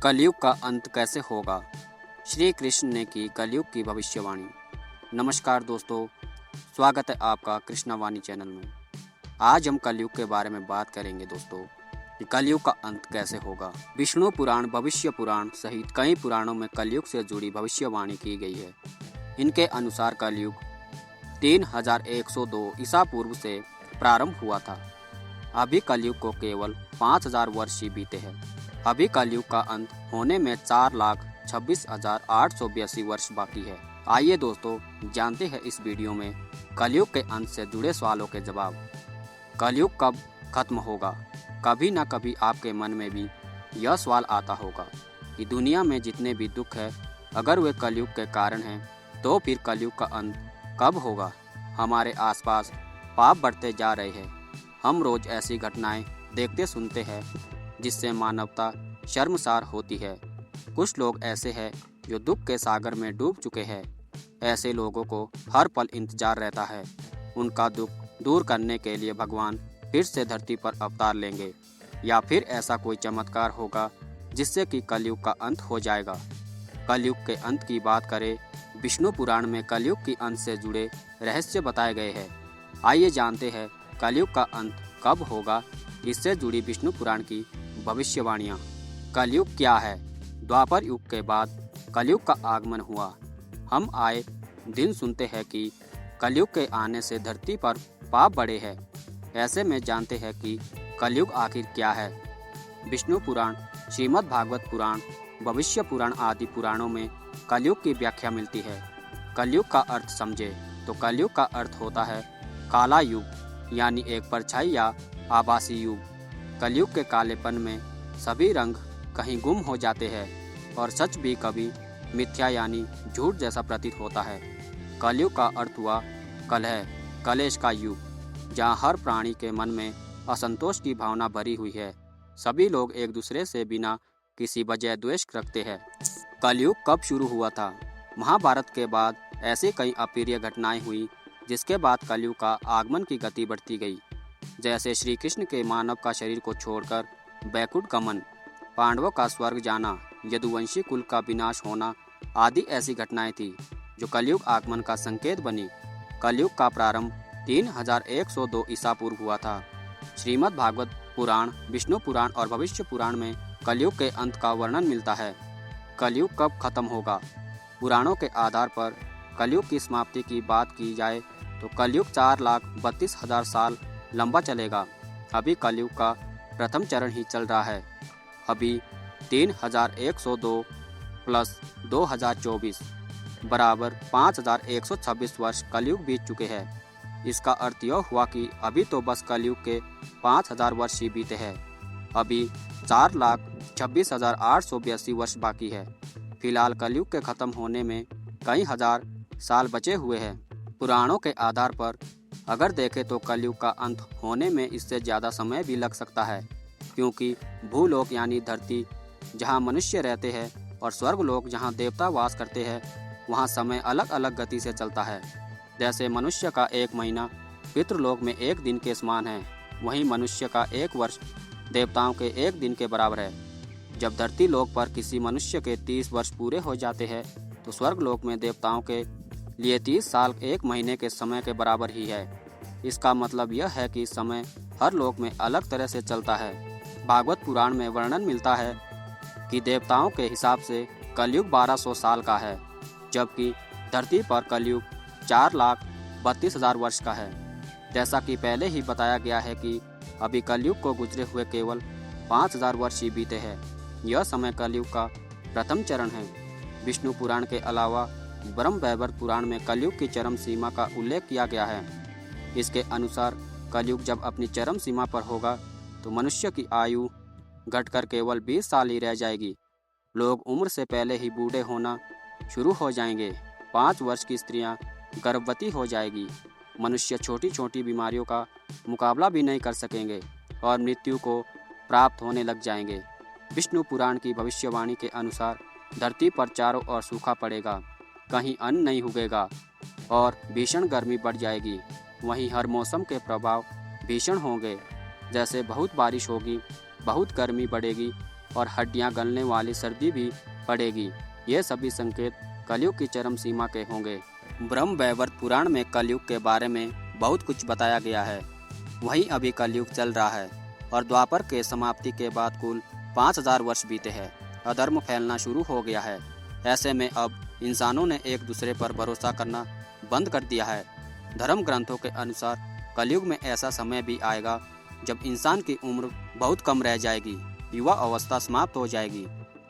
कलयुग का अंत कैसे होगा? श्री कृष्ण ने की कलयुग की भविष्यवाणी। नमस्कार दोस्तों, स्वागत है आपका कृष्णावाणी चैनल में। आज हम कलयुग के बारे में बात करेंगे दोस्तों कि कलयुग का अंत कैसे होगा। विष्णु पुराण, भविष्य पुराण सहित कई पुराणों में कलयुग से जुड़ी भविष्यवाणी की गई है। इनके अनुसार कलयुग 3102 ईसा पूर्व से प्रारंभ हुआ था। अभी कलयुग को केवल 5000 वर्ष ही बीते हैं। अभी कलयुग का अंत होने में 4,26,882 वर्ष बाकी है। आइए दोस्तों, जानते हैं इस वीडियो में कलयुग के अंत से जुड़े सवालों के जवाब। कलयुग कब खत्म होगा? कभी ना कभी आपके मन में भी यह सवाल आता होगा कि दुनिया में जितने भी दुख है, अगर वे कलयुग के कारण हैं, तो फिर कलयुग का अंत कब होगा? हमारे आसपास पाप बढ़ते जा रहे हैं। हम रोज ऐसी घटनाएं देखते सुनते हैं जिससे मानवता शर्मसार होती है। कुछ लोग ऐसे हैं जो दुख के सागर में डूब चुके हैं। ऐसे लोगों को हर पल इंतजार रहता है। उनका दुख दूर करने के लिए भगवान फिर से धरती पर अवतार लेंगे, या फिर ऐसा कोई चमत्कार होगा जिससे कि कलयुग का अंत हो जाएगा। कलयुग के अंत की बात करें, विष्णु पुराण में कलयुग के अंत से जुड़े रहस्य बताए गए हैं। आइए जानते हैं कलयुग का अंत कब होगा। इससे जुड़ी विष्णु पुराण की भविष्यवाणियाँ। कलयुग क्या है? द्वापर युग के बाद कलयुग का आगमन हुआ। हम आए दिन सुनते हैं कि कलयुग के आने से धरती पर पाप बढ़े हैं। ऐसे में जानते हैं कि कलयुग आखिर क्या है। विष्णु पुराण, श्रीमद् भागवत पुराण, भविष्य पुराण आदि पुराणों में कलयुग की व्याख्या मिलती है। कलयुग का अर्थ समझे तो कलयुग का अर्थ होता है काला युग, यानी एक परछाई या आभासी युग। कलयुग के कालेपन में सभी रंग कहीं गुम हो जाते हैं और सच भी कभी मिथ्या यानी झूठ जैसा प्रतीत होता है। कलयुग का अर्थ हुआ कलह, कलेश का युग, जहाँ हर प्राणी के मन में असंतोष की भावना भरी हुई है। सभी लोग एक दूसरे से बिना किसी वजह द्वेष रखते हैं। कलयुग कब शुरू हुआ था? महाभारत के बाद ऐसी कई अप्रिय घटनाएं हुई जिसके बाद कलयुग का आगमन की गति बढ़ती गई। जैसे श्री कृष्ण के मानव का शरीर को छोड़कर बैकुंठ गमन, पांडवों का स्वर्ग जाना, यदुवंशी कुल का विनाश होना आदि ऐसी घटनाएं थी जो कलयुग आगमन का संकेत बनी। कलयुग का प्रारंभ 3102 ईसा पूर्व हुआ था। श्रीमद् भागवत पुराण, विष्णु पुराण और भविष्य पुराण में कलयुग के अंत का वर्णन मिलता है। कलयुग कब खत्म होगा? पुराणों के आधार पर कलयुग की समाप्ति की बात की जाए तो कलयुग 4,32,000 साल लंबा चलेगा। अभी कलयुग का प्रथम चरण ही चल रहा है। अभी 3102 प्लस 2024 बराबर 5126 वर्ष कलयुग बीत चुके हैं। इसका अर्थ यह हुआ कि अभी तो बस कलयुग के 5000 वर्ष ही बीते हैं। अभी 4,26,882 वर्ष बाकी है। फिलहाल कलयुग के खत्म होने में कई हजार साल बचे हुए हैं। पुराणों के आधार पर अगर देखें तो कलयुग का अंत होने में इससे ज़्यादा समय भी लग सकता है, क्योंकि भूलोक यानी धरती जहां मनुष्य रहते हैं और स्वर्गलोक जहां देवता वास करते हैं, वहां समय अलग अलग गति से चलता है। जैसे मनुष्य का एक महीना पितृलोक में एक दिन के समान है, वहीं मनुष्य का एक वर्ष देवताओं के एक दिन के बराबर है। जब धरती लोक पर किसी मनुष्य के 30 वर्ष पूरे हो जाते हैं तो स्वर्गलोक में देवताओं के लिए 30 साल एक महीने के समय के बराबर ही है। इसका मतलब यह है कि समय हर लोक में अलग तरह से चलता है। भागवत पुराण में वर्णन मिलता है कि देवताओं के हिसाब से कलयुग 1200 साल का है, जबकि धरती पर कलयुग 4,32,000 वर्ष का है। जैसा कि पहले ही बताया गया है कि अभी कलयुग को गुजरे हुए केवल 5000 वर्ष ही बीते हैं। यह समय कलयुग का प्रथम चरण है। विष्णु पुराण के अलावा ब्रह्म वैवर्त पुराण में कलयुग की चरम सीमा का उल्लेख किया गया है। इसके अनुसार कलयुग जब अपनी चरम सीमा पर होगा तो मनुष्य की आयु घटकर केवल 20 साल ही रह जाएगी। लोग उम्र से पहले ही बूढ़े होना शुरू हो जाएंगे। 5 वर्ष की स्त्रियां गर्भवती हो जाएगी। मनुष्य छोटी छोटी बीमारियों का मुकाबला भी नहीं कर सकेंगे और मृत्यु को प्राप्त होने लग जाएंगे। विष्णु पुराण की भविष्यवाणी के अनुसार धरती पर चारों ओर सूखा पड़ेगा, कहीं अन्न नहीं उगेगा और भीषण गर्मी बढ़ जाएगी। वहीं हर मौसम के प्रभाव भीषण होंगे, जैसे बहुत बारिश होगी, बहुत गर्मी बढ़ेगी और हड्डियां गलने वाली सर्दी भी पड़ेगी। ये सभी संकेत कलयुग की चरम सीमा के होंगे। ब्रह्म वैवर्त पुराण में कलयुग के बारे में बहुत कुछ बताया गया है। वहीं अभी कलयुग चल रहा है और द्वापर के समाप्ति के बाद कुल 5000 वर्ष बीते हैं। अधर्म फैलना शुरू हो गया है। ऐसे में अब इंसानों ने एक दूसरे पर भरोसा करना बंद कर दिया है। धर्म ग्रंथों के अनुसार कलयुग में ऐसा समय भी आएगा जब इंसान की उम्र बहुत कम रह जाएगी, युवा अवस्था समाप्त हो जाएगी।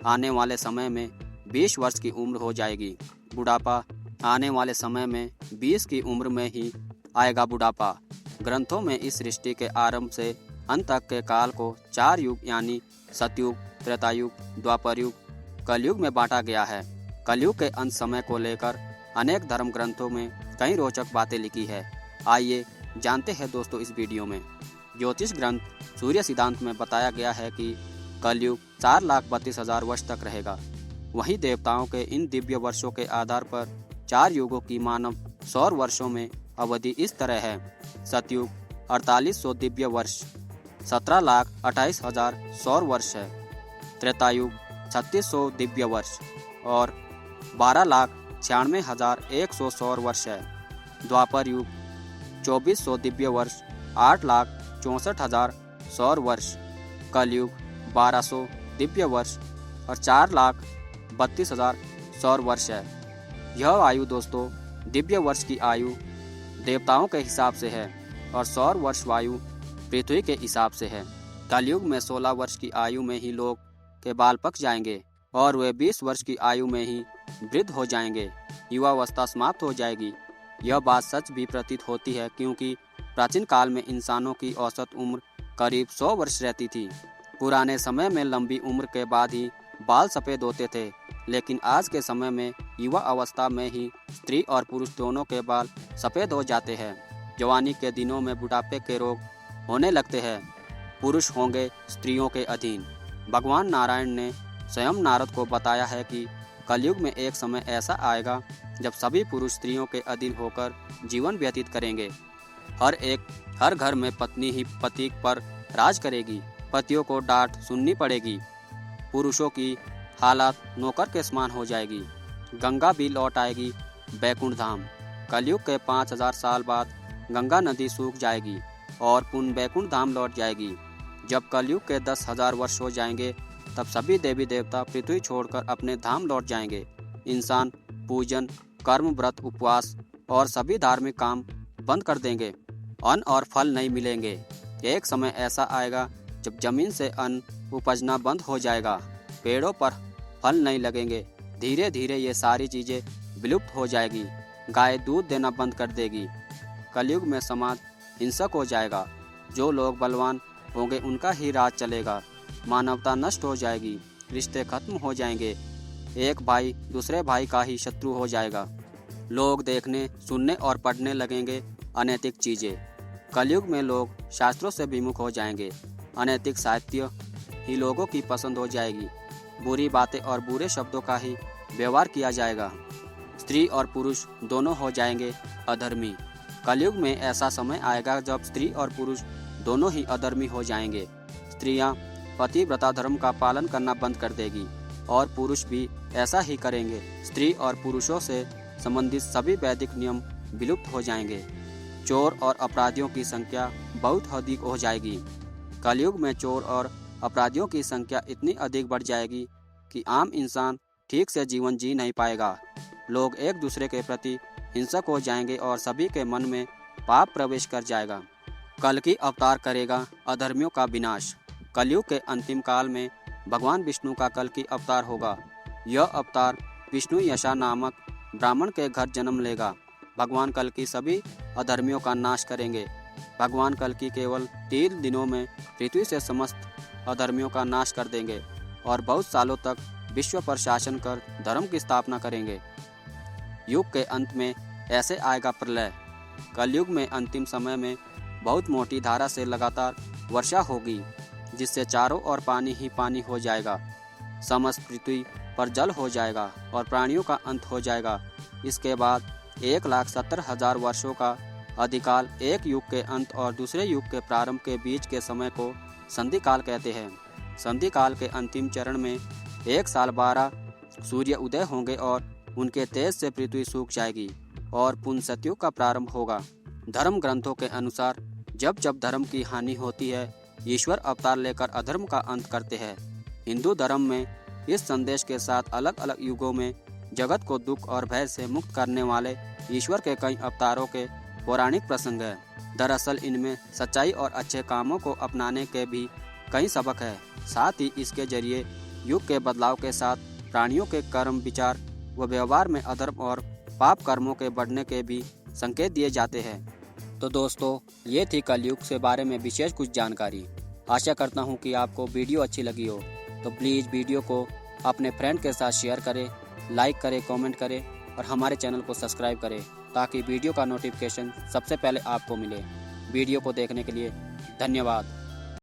आने वाले समय में 20 वर्ष की उम्र हो जाएगी। बुढ़ापा आने वाले समय में 20 की उम्र में ही आएगा बुढ़ापा। ग्रंथों में इस सृष्टि के आरंभ से अंत तक के काल को 4 युग यानी सतयुग, त्रेतायुग, द्वापर युग, कलयुग में बांटा गया है। कलयुग के अंत समय को लेकर अनेक धर्म ग्रंथों में कई रोचक बातें लिखी है। आइए जानते हैं दोस्तों इस वीडियो में। ज्योतिष ग्रंथ सूर्य सिद्धांत में बताया गया है कि कलयुग 4,32,000 वर्ष तक रहेगा। वहीं देवताओं के इन दिव्य वर्षों के आधार पर 4 युगों की मानव सौर वर्षों में अवधि इस तरह है। सतयुग 4800 दिव्य वर्ष 17,28,000 सौर वर्ष है। त्रेतायुग 3600 दिव्य वर्ष और 12,96,100 सौर वर्ष है। द्वापर युग 2400 दिव्य वर्ष 8,64,000 सौर वर्ष। कलयुग 1200 दिव्य वर्ष और 4,32,000 सौर वर्ष है। यह आयु दोस्तों दिव्य वर्ष की आयु देवताओं के हिसाब से है और सौर वर्ष वायु पृथ्वी के हिसाब से है। कलयुग में 16 वर्ष की आयु में ही लोग के बाल पक जाएंगे और वे 20 वर्ष की आयु में ही वृद्ध हो जाएंगे। युवावस्था समाप्त हो जाएगी। यह बात सच भी प्रतीत होती है क्योंकि प्राचीन काल में इंसानों की औसत उम्र करीब 100 वर्ष रहती थी। पुराने समय में लंबी उम्र के बाद ही बाल सफ़ेद होते थे, लेकिन आज के समय में युवा अवस्था में ही स्त्री और पुरुष दोनों के बाल सफ़ेद हो जाते हैं। जवानी के दिनों में बुढ़ापे के रोग होने लगते हैं। पुरुष होंगे स्त्रियों के अधीन। भगवान नारायण ने स्वयं नारद को बताया है कि कलयुग में एक समय ऐसा आएगा जब सभी पुरुष स्त्रियों के अधीन होकर जीवन व्यतीत करेंगे। हर घर में पत्नी ही पति पर राज करेगी। पतियों को डांट सुननी पड़ेगी। पुरुषों की हालत नौकर के समान हो जाएगी। गंगा भी लौट आएगी बैकुंठ धाम। कलयुग के 5000 साल बाद गंगा नदी सूख जाएगी और पुनः बैकुंठ धाम लौट जाएगी। जब कलयुग के 10,000 वर्ष हो जाएंगे तब सभी देवी देवता पृथ्वी छोड़कर अपने धाम लौट जाएंगे। इंसान पूजन, कर्म, व्रत, उपवास और सभी धार्मिक काम बंद कर देंगे। अन्न और फल नहीं मिलेंगे। एक समय ऐसा आएगा जब जमीन से अन्न उपजना बंद हो जाएगा। पेड़ों पर फल नहीं लगेंगे। धीरे धीरे ये सारी चीज़ें विलुप्त हो जाएगी। गाय दूध देना बंद कर देगी। कलयुग में समाज हिंसक हो जाएगा। जो लोग बलवान होंगे उनका ही राज चलेगा। मानवता नष्ट हो जाएगी। रिश्ते खत्म हो जाएंगे। एक भाई दूसरे भाई का ही शत्रु हो जाएगा। लोग देखने, सुनने और पढ़ने लगेंगे अनैतिक चीज़ें। कलयुग में लोग शास्त्रों से विमुख हो जाएंगे। अनैतिक साहित्य ही लोगों की पसंद हो जाएगी। बुरी बातें और बुरे शब्दों का ही व्यवहार किया जाएगा। स्त्री और पुरुष दोनों हो जाएंगे अधर्मी। कलयुग में ऐसा समय आएगा जब स्त्री और पुरुष दोनों ही अधर्मी हो जाएंगे। स्त्रियां पतिव्रता धर्म का पालन करना बंद कर देगी और पुरुष भी ऐसा ही करेंगे। स्त्री और पुरुषों से संबंधित सभी वैदिक नियम विलुप्त हो जाएंगे। चोर और अपराधियों की संख्या बहुत अधिक हो जाएगी। कलयुग में चोर और अपराधियों की संख्या इतनी अधिक बढ़ जाएगी कि आम इंसान ठीक से जीवन जी नहीं पाएगा। लोग एक दूसरे के प्रति हिंसक हो जाएंगे और सभी के मन में पाप प्रवेश कर जाएगा। कल्कि अवतार करेगा अधर्मियों का विनाश। कलयुग के अंतिम काल में भगवान विष्णु का कल्कि अवतार होगा। यह अवतार विष्णु यशा नामक ब्राह्मण के घर जन्म लेगा। भगवान कल्कि सभी अधर्मियों का नाश करेंगे। भगवान कल्कि केवल 3 दिनों में पृथ्वी से समस्त अधर्मियों का नाश कर देंगे और बहुत सालों तक विश्व पर शासन कर धर्म की स्थापना करेंगे। युग के अंत में ऐसे आएगा प्रलय। कलयुग में अंतिम समय में बहुत मोटी धारा से लगातार वर्षा होगी, जिससे चारों ओर पानी ही पानी हो जाएगा। समस्त पृथ्वी पर जल हो जाएगा और प्राणियों का अंत हो जाएगा। इसके बाद 1,70,000 वर्षों का अधिकाल एक युग के अंत और दूसरे युग के प्रारंभ के बीच के समय को संधि काल कहते हैं। संधि काल के अंतिम चरण में 1 साल 12 सूर्य उदय होंगे और उनके तेज से पृथ्वी सूख जाएगी और पुण्य सतयुग का प्रारंभ होगा। धर्म ग्रंथों के अनुसार जब जब धर्म की हानि होती है, ईश्वर अवतार लेकर अधर्म का अंत करते हैं। हिंदू धर्म में इस संदेश के साथ अलग अलग युगों में जगत को दुख और भय से मुक्त करने वाले ईश्वर के कई अवतारों के पौराणिक प्रसंग हैं। दरअसल इनमें सच्चाई और अच्छे कामों को अपनाने के भी कई सबक है। साथ ही इसके जरिए युग के बदलाव के साथ प्राणियों के कर्म, विचार व व्यवहार में अधर्म और पाप कर्मों के बढ़ने के भी संकेत दिए जाते हैं। तो दोस्तों, ये थी कलयुग से बारे में विशेष कुछ जानकारी। आशा करता हूँ कि आपको वीडियो अच्छी लगी हो, तो प्लीज़ वीडियो को अपने फ्रेंड के साथ शेयर करें, लाइक करें, कमेंट करें और हमारे चैनल को सब्सक्राइब करें ताकि वीडियो का नोटिफिकेशन सबसे पहले आपको मिले। वीडियो को देखने के लिए धन्यवाद।